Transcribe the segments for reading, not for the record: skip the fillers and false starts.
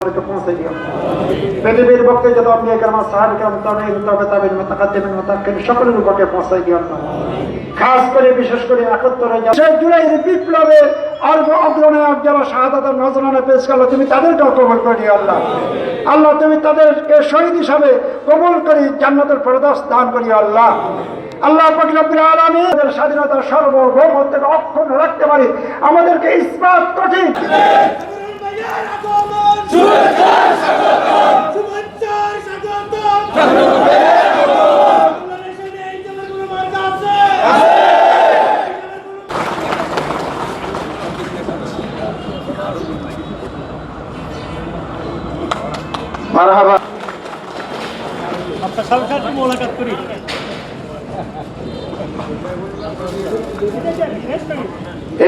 পৌঁছে দিও। পৃথিবীর পক্ষে যত আম্বিয়া কিরাম সাহাবা কিরাম তাবেঈন মুতাকাদ্দিমিন মুতাআখিরিন সকলের পক্ষে পৌঁছে দিও আল্লাহ। খাস করে বিশেষ করে ৭১ জুলাইয়ের বিপ্লবের অগ্রনায়ক যারা শাহাদাতের নজরানা পেশ করলো তুমি তাদেরকেও কবুল করে দিও আল্লাহ। আল্লাহ তুমি তাদেরকে শহীদ হিসাবে কবুল করে জান্নাতের ফেরদৌস দান করিও আল্লাহ। আল্লাহ পাক রব্বুল আলামিন স্বাধীনতার সার্বভৌমত্বকে অক্ষুণ্ণ রাখতে পারি আমাদেরকে ইসবাত কঠিন। মারহাবা আপনার সাথে একটু মোলাকাত করি।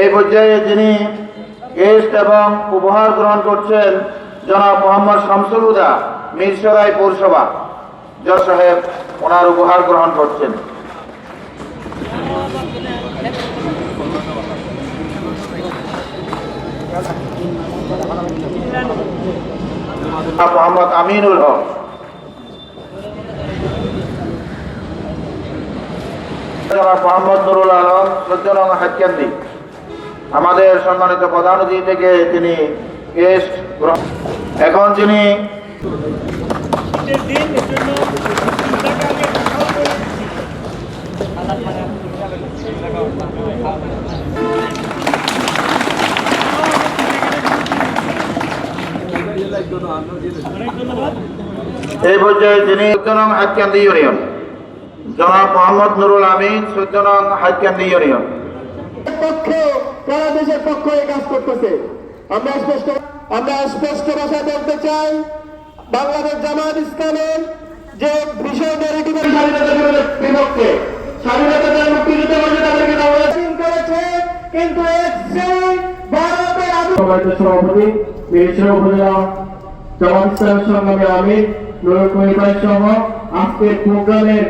এই পর্যায়ে যিনি গেস্ট এবং উপহার গ্রহণ করছেন জনাব মোহাম্মদ শামসুল হুদা মিরসরাই পৌরসভা জজ সাহেব ওনার উপহার গ্রহণ করছেন। মোহাম্মদ আমিনুল হক মোহাম্মদ নুরুল আলম সজ্জনং হাক্কান্দি আমাদের সম্মানিত প্রধান অতিথি থেকে তিনি গেস্ট এখন যিনি এই পর্যায়ে যিনি সজ্জনং হাক্কান্দি ইউনিয়ন জনাব মোহাম্মদ নুরুল আমিন সজ্জনং হাক্কান্দি ইউনিয়ন পক্ষে সারা দেশের পক্ষে কাজ করতেছে। আমরা স্পষ্ট ভাষায় বলতে চাই বাংলাদেশ জামাত ইসলামের যে বিষয় স্বাধীনতার বিপক্ষে স্বাধীনতা মুক্তিযুদ্ধ তাদেরকে করেছে কিন্তু সভাপতি উপজেলা জামাত ইসলামের সংগ্রামী আমির নুরুল কবির ভাই সহ আজকের প্রোগ্রামের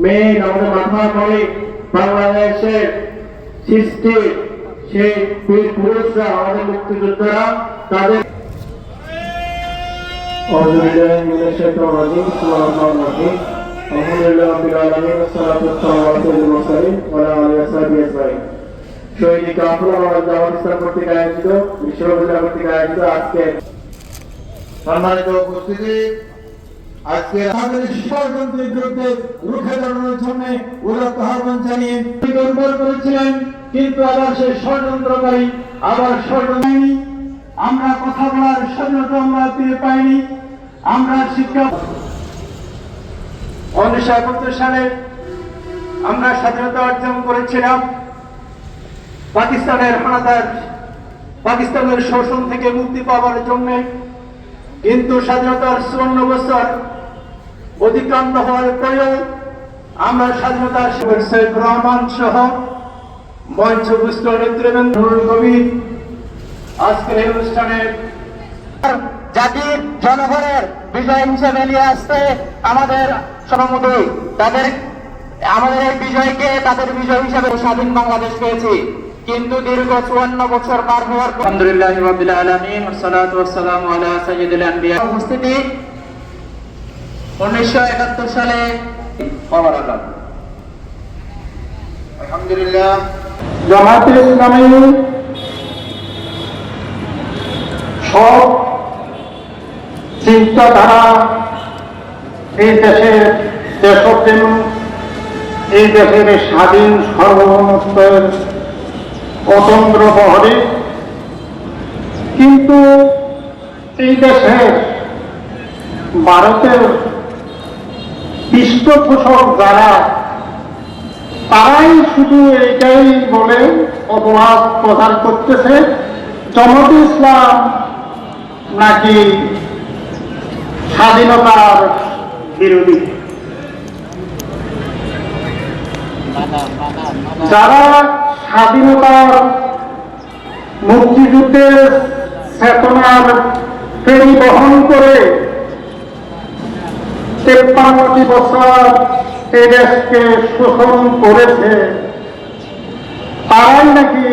মেন আমাদের মাথা করে বাংলাদেশের সৃষ্টি সেই বীর পুরুষরা আমাদের মুক্তিযোদ্ধারা তাদের সম্মানিত উপস্থিতি আজকে ষড়যন্ত্রের বিরুদ্ধে রুখে দাঁড়ানোর জন্য ওরা আহ্বান জানিয়ে দুর্বল করেছিলেন কিন্তু আবার সেই ষড়যন্ত্রকারী আবার ষড়যন্ত্র আমরা কথা বলার স্বাধীনতা আমরা ফিরে পাইনি। আমরা শিক্ষা 1971 সালে আমরা স্বাধীনতা অর্জন করেছিলাম পাকিস্তানের হানাদার পাকিস্তানের শোষণ থেকে মুক্তি পাওয়ার জন্য, কিন্তু স্বাধীনতার 54 বছর অতিক্রান্ত হওয়ার পরেও আমরা স্বাধীনতার সৈয়দ রহমান সহ মঞ্চপুষ্ট নেতৃবৃন্দ নুরুল কবির আজকের এই অনুষ্ঠানে জাতির জনগণের বিজয় হিসেবে নিয়ে আসতে আমাদের সনমোদী আমাদের এই বিজয়কে তাদের বিজয় হিসেবে স্বাধীন বাংলাদেশ পেয়েছি। কিন্তু দীর্ঘ 54 বছর পার হওয়ার পর আলহামদুলিল্লাহি রাব্বিল আলামিন ওয়া সালাতু ওয়াস সালামু আলা সাইয়্যিদিল আনবিয়া উপস্থিতি 1971 সালে আলহামদুলিল্লাহ জামাতে ইসলামী সব চিন্তাধারা এই দেশের দেশপ্রেম এই দেশের স্বাধীন সার্বভৌমত্বের অতন্ত্র প্রহরী, কিন্তু এই দেশের ভারতের পৃষ্ঠপোষক যারা তারাই শুধু এইটাই বলে অপবাদ প্রচার করতেছে জামাতে ইসলাম নাকি স্বাধীনতার বিরোধী। যারা স্বাধীনতার মুক্তিযুদ্ধের চেতনার ফেরি বহন করে 53 বছর এই দেশকে শোষণ করেছে, তারাই নাকি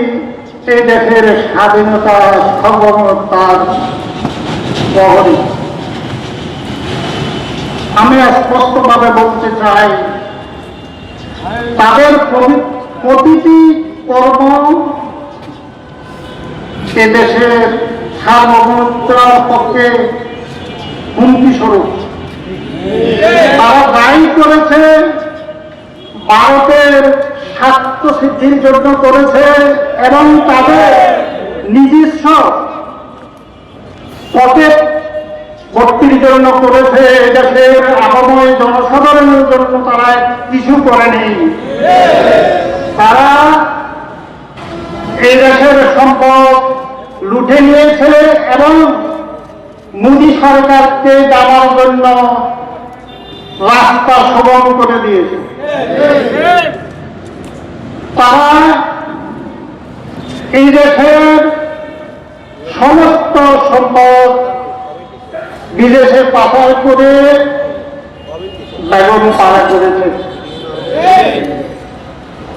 এই দেশের স্বাধীনতা সার্বভৌমত্বের প্রহরী। আমি স্পষ্টভাবে বলতে চাই, তাদের প্রতিটি কর্ম এদেশের সার্বভৌমত্বের পক্ষে হুমকি স্বরূপ। তারা যাই করেছে ভারতের স্বার্থ সিদ্ধির জন্য করেছে এবং তাদের নিজস্ব পকেট ভর্তির জন্য করেছে। এদেশের আপাময় জনসাধারণের জন্য তারা কিছু করেনি। তারা এই দেশের সম্পদ লুটে নিয়েছে এবং মোদী সরকারকে যাওয়ার জন্য রাস্তা সুগম করে দিয়েছে। তারা এই দেশের সমস্ত সম্পদ বিদেশে পাচার করে বেগম পাড়া করেছে।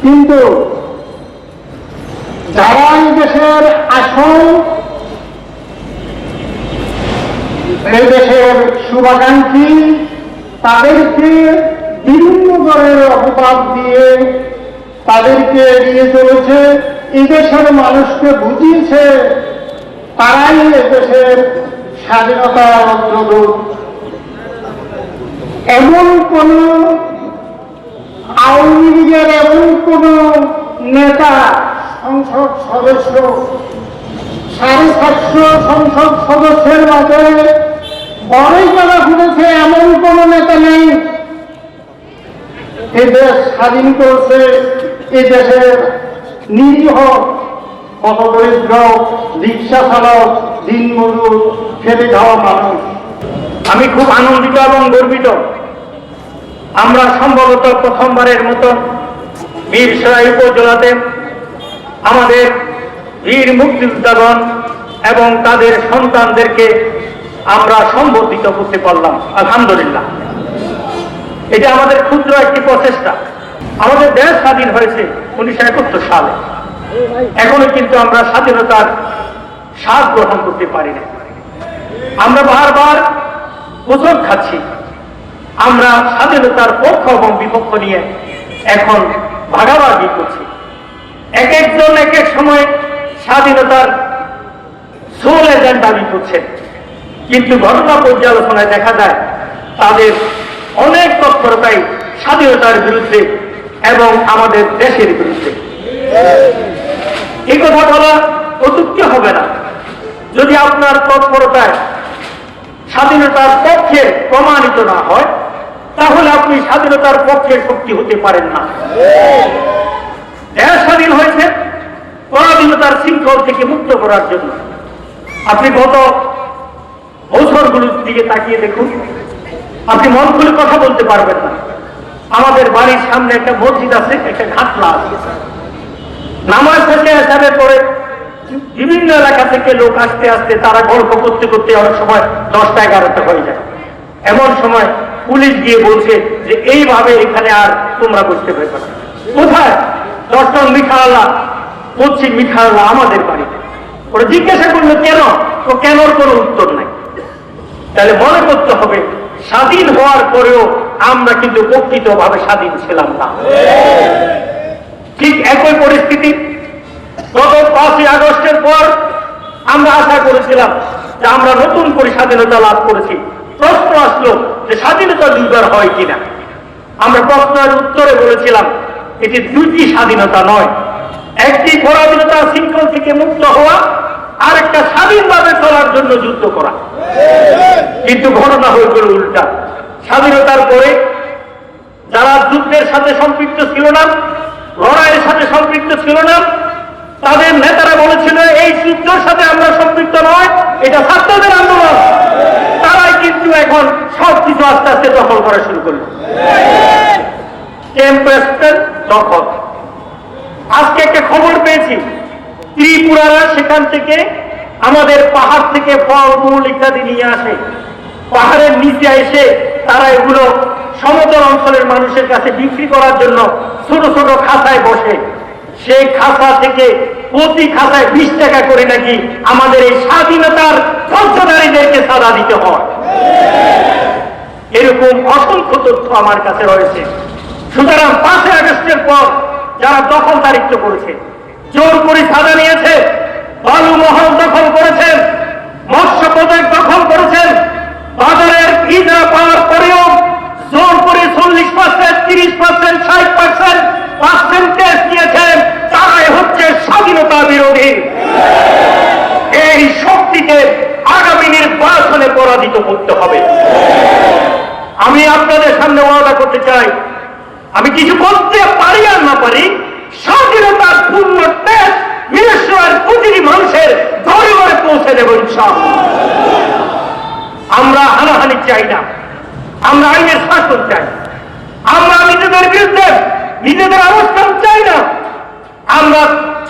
কিন্তু যারা এই দেশের আসল এই দেশের শুভাকাঙ্ক্ষী, তাদেরকে বিভিন্ন ধরনের অপবাদ দিয়ে তাদেরকে এড়িয়ে চলেছে। এই দেশের মানুষকে বুঝিয়েছে তারাই দেশের স্বাধীনতার অগ্রদূত। এমন কোন আওয়ামী লীগের এমন কোন নেতা, সংসদ সদস্য, 750 সংসদ সদস্যের মাঝে বড়ই করা ঘুরেছে এমন কোন নেতা নেই। এই দেশ স্বাধীন করেছে এই দেশের নিরীহ হতদরিদ্র রিক্সা চালক, দিনমজুর, ফেলে যাওয়া মানুষ। আমি খুব আনন্দিত এবং গর্বিত, আমরা সম্ভবত প্রথমবারের মতো মিরসরাই উপজেলাতে আমাদের বীর মুক্তিযোদ্ধাগণ এবং তাদের সন্তানদেরকে আমরা সম্বর্ধিত করতে পারলাম। আলহামদুলিল্লাহ, এটা আমাদের ক্ষুদ্র একটি প্রচেষ্টা। আমাদের দেশ স্বাধীন হয়েছে 1971 সালে, এখনো কিন্তু আমরা স্বাধীনতার স্বাদ গ্রহণ করতে পারি না। আমরা বারবার হোঁচট খাচ্ছি। আমরা স্বাধীনতার পক্ষ এবং বিপক্ষ নিয়ে এখন ভাগাভাগি করছি। এক একজন এক এক সময় স্বাধীনতার সোল এজেন্ট দাবি করছেন, কিন্তু ঘটনা পর্যালোচনায় দেখা যায় তাদের অনেক তৎপরতাই স্বাধীনতার বিরুদ্ধে এবং আমাদের দেশের বিরুদ্ধে। এই কথা বলা অযুক্তি হবে না। যদি আপনার তৎপরতায় স্বাধীনতার পক্ষে প্রমাণিত না হয়, তাহলে আপনি স্বাধীনতার পক্ষের শক্তি হতে পারেন না। দেশ স্বাধীন হয়েছে পরাধীনতার শৃঙ্খল থেকে মুক্ত করার জন্য। আপনি গত বছরগুলোর দিকে তাকিয়ে দেখুন, আপনি মন খুলে কথা বলতে পারবেন না। আমাদের বাড়ির সামনে একটা মসজিদ আছে, একটা ঘাটলা আছে। নামাজ শেষে হিসাবে পরে বিভিন্ন এলাকা থেকে লোক আসতে আসতে তারা গল্প করতে করতে অনেক সময় 10টা 11টা হয়ে যায়। এমন সময় পুলিশ গিয়ে বলছে যে এইভাবে এখানে আর তোমরা বসতে পারবে না। কোথায়? 10 নং মিঠালা, পশ্চিম মিঠালা আমাদের বাড়িতে। ওরা জিজ্ঞাসা করলো কেন? তো কেনর কোনো উত্তর নাই। তাহলে মনে করতে হবে স্বাধীন হওয়ার পরেও আমরা কিন্তু প্রকৃতভাবে স্বাধীন ছিলাম না। ঠিক একই পরিস্থিতি গত 5ই আগস্টের পর আমরা আশা করেছিলাম যে আমরা নতুন করে স্বাধীনতা লাভ করেছি। প্রশ্ন আসলো যে স্বাধীনতা দুইবার হয় কিনা। আমরা প্রশ্নের উত্তরে বলেছিলাম এটি দুইটি স্বাধীনতা নয়, একটি পরাধীনতার শৃঙ্খল থেকে মুক্ত হওয়া, আর একটা স্বাধীনভাবে চলার জন্য যুদ্ধ করা। কিন্তু ঘটনা হয়ে গেল উল্টা। স্বাধীনতার পরে যারা যুদ্ধের সাথে সম্পৃক্ত ছিল না, লড়াইয়ের সাথে সম্পৃক্ত ছিল না, তাদের নেতারা বলেছিল এই যুদ্ধের সাথে আমরা সম্পৃক্ত নয়, এটা ছাত্রদের আন্দোলন। তারাই কিন্তু এখন সবকিছু আস্তে আস্তে দখল করা শুরু করল। ক্যাম্পাসের দখল। আজকে একটা খবর পেয়েছি, ত্রিপুরারা সেখান থেকে আমাদের পাহাড় থেকে ফল মূল ইত্যাদি নিয়ে আসে। পাহাড়ের নিচে এসে তারা এগুলো সমতল অঞ্চলের মানুষের কাছে বিক্রি করার জন্য ছোট ছোট খাঁচায় বসে। সেই খাঁচা থেকে প্রতি খাতায় 20 টাকা করে নাকি আমাদের এই স্বাধীনতার ফৌজদারিদেরকে সাজা দিতে হয়। এরকম অসংখ্য তথ্য আমার কাছে রয়েছে। সুতরাং 5 আগস্টের পর যারা দখলদারিত্ব করেছে, জোর করে সাজা নিয়েছে, বালু মহল দখল করেছেন, মৎস্য প্রজেক্ট দখল করেছেন, বাজারের ইজরা পাওয়ার পরেও জোর করে 40%, 30%, 60% পার্সেন্টেজ দিয়েছেন, তারাই হচ্ছে স্বাধীনতা বিরোধী। এই শক্তিকে আগামী নির্বাচনে পরাজিত করতে হবে। আমি আপনাদের সামনে ওয়াদা করতে চাই, আমি কিছু করতে পারি আর না পারি, স্বাধীনতার পূর্ণ টেস্ট মিরেশ্বরের প্রতিটি মানুষের ঘরে ঘরে পৌঁছে দেব ইনশাআল্লাহ। আমরা হানাহানি চাই না, আমরা আইনের শাসন চাই, আমরা নিজেদের বিরুদ্ধে নিজেদের অবস্থান চাই না, আমরা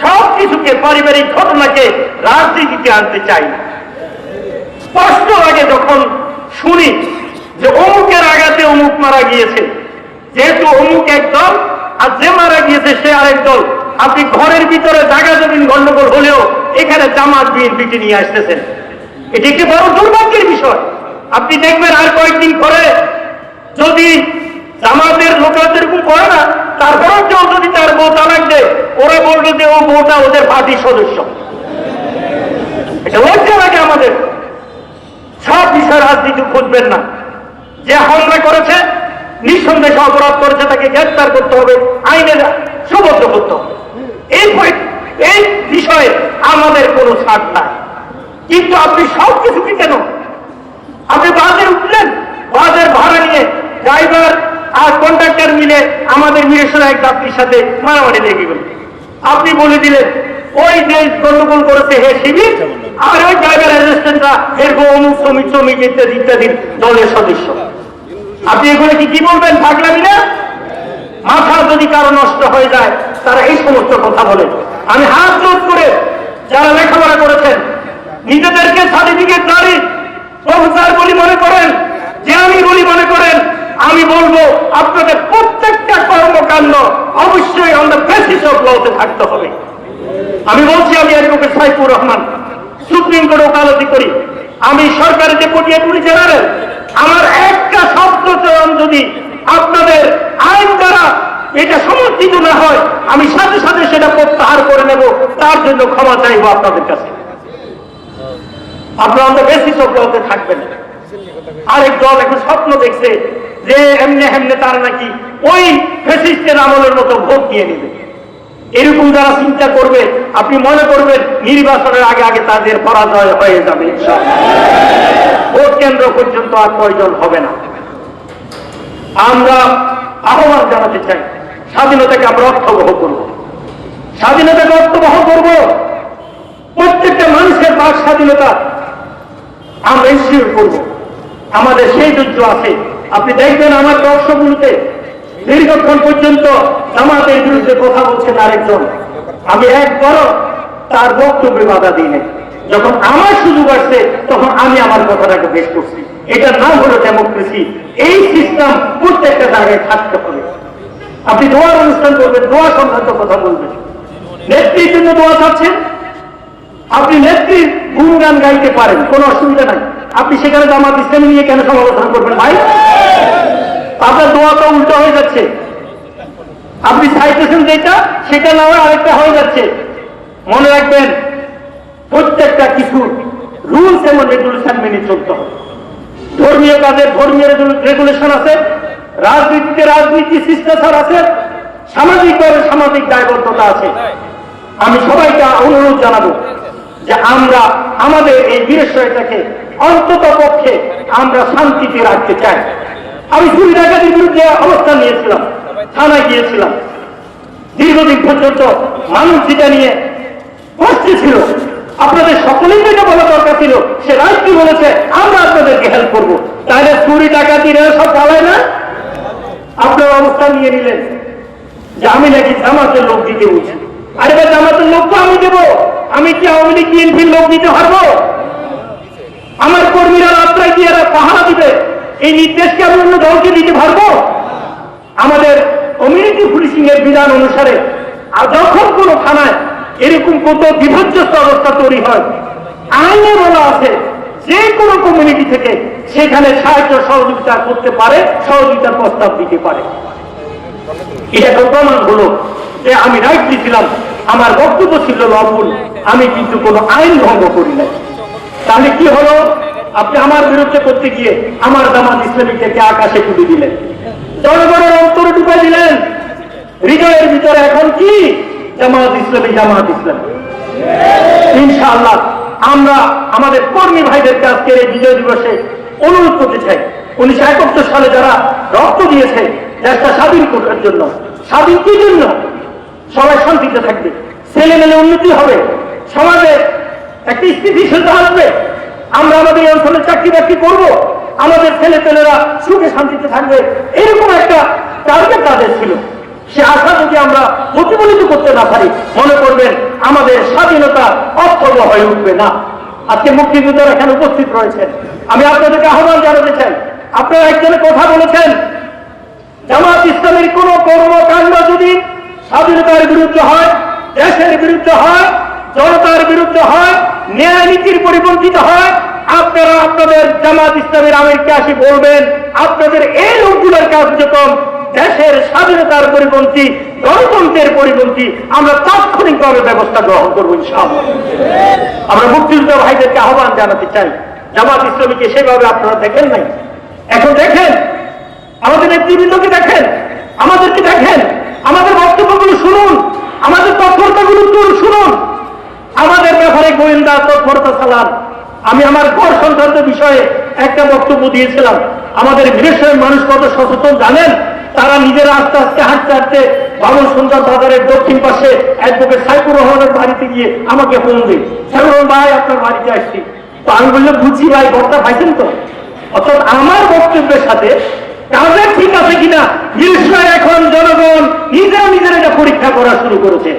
সব কিছুকে পারিবারিক ঘটনাকে রাজনীতিতে আনতে চাই না। স্পষ্ট লাগে যখন শুনি যে অমুকের আঘাতে অমুক মারা গিয়েছে, যেহেতু অমুক এক দল আর যে মারা গিয়েছে সে আরেক দল, আপনি ঘরের ভিতরে জায়গা জমিন গন্ডগোল হলেও এখানে জামাত বিএনপিকে নিয়ে আসতেছেন। এটি একটি বড় দুর্ভাগ্যের বিষয়। আপনি দেখবেন আর কয়েকদিন পরে যদি জামাতের লোকেরা যেরকম করে না, তারপরেও কেউ যদি তার বউ তালাক দেয়, ওরা বলবে যে ও বউটা ওদের পার্টির সদস্য। এটা লজ্জা লাগে আমাদের। সব বিষয়ে রাজনীতি খুঁজবেন না। যে হামলা করেছে, নিঃসন্দেহে অপরাধ করেছে, তাকে গ্রেফতার করতে হবে, আইনের সুবদ্ধ করতে হবে। এই বিষয়ে আমাদের কোনো ছাড় নাই। কিন্তু আপনি সব কিছুকে কেন, আপনি বাসে উঠলেন, বাসের ভাড়া নিয়ে ড্রাইভার আর কন্ট্রাক্টর মিলে আমাদের মিরেশ্বর এক যাত্রীর সাথে মারামারি লেগে গেল। আপনি বলে দিলেন ওই যে গন্ডগোল করেছে হে শিবির, আর ওই ড্রাইভার অ্যাসিস্ট্যান্টরা এর অমুক শ্রমিক শ্রমিক ইত্যাদি ইত্যাদি দলের সদস্য। আপনি এগুলো কি বলবেন? থাকলামই না। মাথা যদি কারো নষ্ট হয়ে যায় তারা এই সমস্ত কথা বলেন। আমি হাত জোর করে যারা লেখাপড়া করেছেন, নিজেদেরকে সার্টিফিকেট দাঁড়ি প্রফেসর বলি মনে করেন, যে আমি বলি মনে করেন, আমি বলবো আপনাদের প্রত্যেকটা কর্মকাণ্ড অবশ্যই অন দ্য বেসিস অফ লতে থাকতে হবে। আমি বলছি, আমি অ্যাডভোকেট সাইফুর রহমান, সুপ্রিম কোর্টে ওকালতি করি, আমি সরকারের ডেপুটি অ্যাটর্নি জেনারেল। আমার একটা শব্দ চয়ন যদি আপনাদের আইন দ্বারা এটা সমর্থিত না হয়, আমি সাথে সাথে সেটা প্রত্যাহার করে নেব। তার জন্য ক্ষমা চাইব আপনাদের কাছে। আপনারা অন দ্য বেসিস অফ লতে থাকবেন। আরেক দল এখন স্বপ্ন দেখছে যে এমনি এমনি তারা নাকি ওই ফ্যাসিস্টের আমলের মতো ভোট নিয়ে নেবে। এরকম যারা চিন্তা করবে, আপনি মনে করবেন নির্বাচনের আগে আগে তাদের পরাজয় হয়ে যাবে ইনশাআল্লাহ। ভোট কেন্দ্র পর্যন্ত আর প্রয়োজন হবে না। আমরা আহ্বান জানাতে চাই, স্বাধীনতাকে আমরা অর্থবহ করব, স্বাধীনতাকে অর্থবহ করব। প্রত্যেকটা মানুষের বাক স্বাধীনতা আমরা ইনশিওর করব। আমাদের সেই ধৈর্য আছে। আপনি দেখবেন আমার দর্শকগুলোতে দীর্ঘক্ষণ পর্যন্ত জামাতের বিরুদ্ধে কথা বলছেন আরেকজন, আমি একবারও তার বক্তব্যে বাধা দিই নাই। যখন আমার সুযোগ আসছে তখন আমি আমার কথাটাকে পেশ করছি। এটার নাম হলো ডেমোক্রেসি। এই সিস্টেম প্রত্যেকটা জায়গায় থাকতে হবে। আপনি দোয়ার অনুষ্ঠান করবেন, দোয়া সংক্রান্ত কথা বলবেন, নেত্রীর জন্য দোয়া চাচ্ছেন, আপনি নেত্রীর গুণগান গাইতে পারেন, কোনো অসুবিধা নাই। আপনি সেখানে জামাত ইসলামী নিয়ে কেন সমালোচনা করবেন ভাই? আপনার দোয়া তো উল্টো হয়ে যাচ্ছে। আপনি চাইতেছেন যেটা, সেটা না হয় আরেকটা হয়ে যাচ্ছে। মনে রাখবেন, প্রত্যেকটা কিছু রুলস এবং রেগুলেশন মেনে চলতে হবে। ধর্মীয় কাজে ধর্মীয় রেগুলেশন আছে, রাজনীতিতে রাজনীতি শিষ্টাচার আছে, সামাজিকভাবে সামাজিক দায়বদ্ধতা আছে। আমি সবাইকে অনুরোধ জানাবো যে আমরা আমাদের এই বীরেশ্বরটাকে অন্তত পক্ষে আমরা শান্তিতে রাখতে চাই। আমি চুরি ডাকাতির বিরুদ্ধে অবস্থান নিয়েছিলাম, থানায় গিয়েছিলাম। দীর্ঘদিন পর্যন্ত মানুষ যেটা নিয়ে কষ্টে ছিল, আপনাদের সকলেই যেটা বলা দরকার ছিল, সে রাষ্ট্র বলেছে আমরা আপনাদেরকে হেল্প করবো। তাহলে চুরি ডাকাতির সব পালায় না? আপনার অবস্থান নিয়ে নিলেন যে আমি নাকি জামাতের লোক দিতে বলছি। আরে ভাই, জামাতের লোক তো আমি দেবো। আমি কি আওয়ামী লীগ বিএনপির লোক দিতে পারবো? আমার কর্মীরা রাস্তায় গিয়ে পাহারা দিবে, এই নির্দেশকে আমি অন্য দলকে দিতে পারবো? আমাদের কমিউনিটি পুলিশিং এর বিধান অনুসারে যখন কোনো থানায় এরকম কত বিপর্যস্ত অবস্থা তৈরি হয়। আইনে বলা আছে যে কোনো কমিউনিটি থেকে সেখানে সাহায্য সহযোগিতা করতে পারে, সহযোগিতার প্রস্তাব দিতে পারে। এটা তো প্রমাণ হলো যে আমি রাইটলি ছিলাম, আমার বক্তব্য ছিল লবণ, আমি কিন্তু কোনো আইন ভঙ্গ করি নাই। তাহলে কি হলো? আপনি আমার বিরুদ্ধে করতে গিয়ে আমার জামাত ইসলামীকে আকাশে তুলে দিলেন, জনগণের অন্তরে ঢুকাই দিলেন, হৃদয়ের ভিতরে এখন কি জামাত ইসলামী, জামাত ইসলামী। ইনশাআল্লাহ আমরা আমাদের কর্মী ভাইদেরকে আজকের এই বিজয় দিবসে অনুরোধ করতে চাই, 1971 সালে যারা রক্ত দিয়েছে দেশটা স্বাধীন করার জন্য, স্বাধীন কি জন্য? সবাই শান্তিতে থাকবে, ছেলে মেলে উন্নতি হবে, সমাজে একটা স্থিতিশীলতা আসবে, আমরা আমাদের এই অঞ্চলে চাকরি বাকরি করবো, আমাদের ছেলে পেলেরা সুখে শান্তিতে থাকবে, এরকম একটা টার্গেট তাদের ছিল। সে আশা যদি আমরা প্রতিফলিত করতে না পারি, মনে করবেন আমাদের স্বাধীনতা অর্থবহ হয়ে উঠবে না। আজকে মুক্তিযোদ্ধারা এখানে উপস্থিত রয়েছেন, আমি আপনাদেরকে আহ্বান জানাতে চাই, আপনারা একজনের কথা বলেছেন, জামাত ইসলামের কোন কর্মকাণ্ড যদি স্বাধীনতার বিরুদ্ধে হয়, দেশের বিরুদ্ধে হয়, জনতার বিরুদ্ধে হয়, ন্যায় নীতির পরিপন্থিত হয়, আপনারা আপনাদের জামাত ইসলামের আমিরকে আসি বলবেন আপনাদের এই লোকগুলোর কার্যক্রম দেশের স্বাধীনতার পরিপন্থী, গণতন্ত্রের পরিপন্থী, আমরা তাৎক্ষণিকভাবে ব্যবস্থা গ্রহণ করবো ইনশাআল্লাহ। আমরা মুক্তিযোদ্ধা ভাইদেরকে আহ্বান জানাতে চাই, জামাত ইসলামীকে সেভাবে আপনারা দেখেন নাই, এখন দেখেন, আমাদের নেতৃবৃন্দকে দেখেন, আমাদেরকে দেখেন, আমাদের বক্তব্যগুলো শুনুন, আমাদের তৎপরতাগুলো শুনুন, আমাদের ব্যাপারে গোয়েন্দা তৎপরতা চালান। আমি আমার ঘর সংক্রান্ত বিষয়ে একটা বক্তব্য দিয়েছিলাম, আমাদের বিদেশের মানুষ কত সচেতন জানেন? তারা নিজেরা আস্তে আস্তে হাঁটতে হাঁটতে বাবুল সুন্দর বাজারের দক্ষিণ পাশে অ্যাডভোকেট সাইফুর রহমানের বাড়িতে গিয়ে আমাকে ফোন দিই, সাইফুর রহমান ভাই আপনার বাড়িতে আসছি। তো আমি বললাম বুঝছি ভাই, বক্তা পাইছেন তো? অর্থাৎ আমার বক্তব্যের সাথে কাজের ঠিক আছে কিনা নিশ্চয় এখন জনগণ নিজেরা নিজেরা এটা পরীক্ষা করা শুরু করেছে।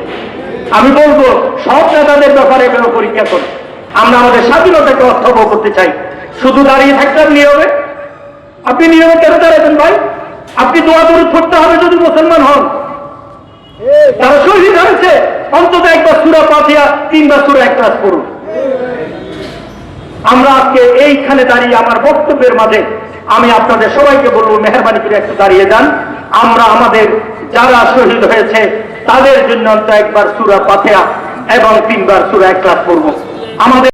আমি বলবো সব নেতাদের ব্যাপারে কেন পরীক্ষা করে, আমরা আমাদের স্বাধীনতাকে অর্থবহ করতে চাই, শুধু দাঁড়িয়ে থাকতে নিয়মে, আপনি নিয়মে কেন দাঁড়াবেন ভাই? আপনি দোয়া দরুদ করতে হবে যদি মুসলমান হন। তারা শহীদ হয়েছে, অন্তত একবার সূরা ফাতিহা 3 বার সূরা ইখলাস পড়ুন। আমরা আজকে এইখানে দাঁড়িয়ে আমার বক্তব্যের মাঝে আমি আপনাদের সবাইকে বলবো মেহরবানি করে একটু দাঁড়িয়ে যান। আমরা আমাদের যারা শহীদ হয়েছে তাদের জন্য একবার সূরা ফাতিহা এবং 3 বার সূরা ইখলাস পড়ব। আমাদের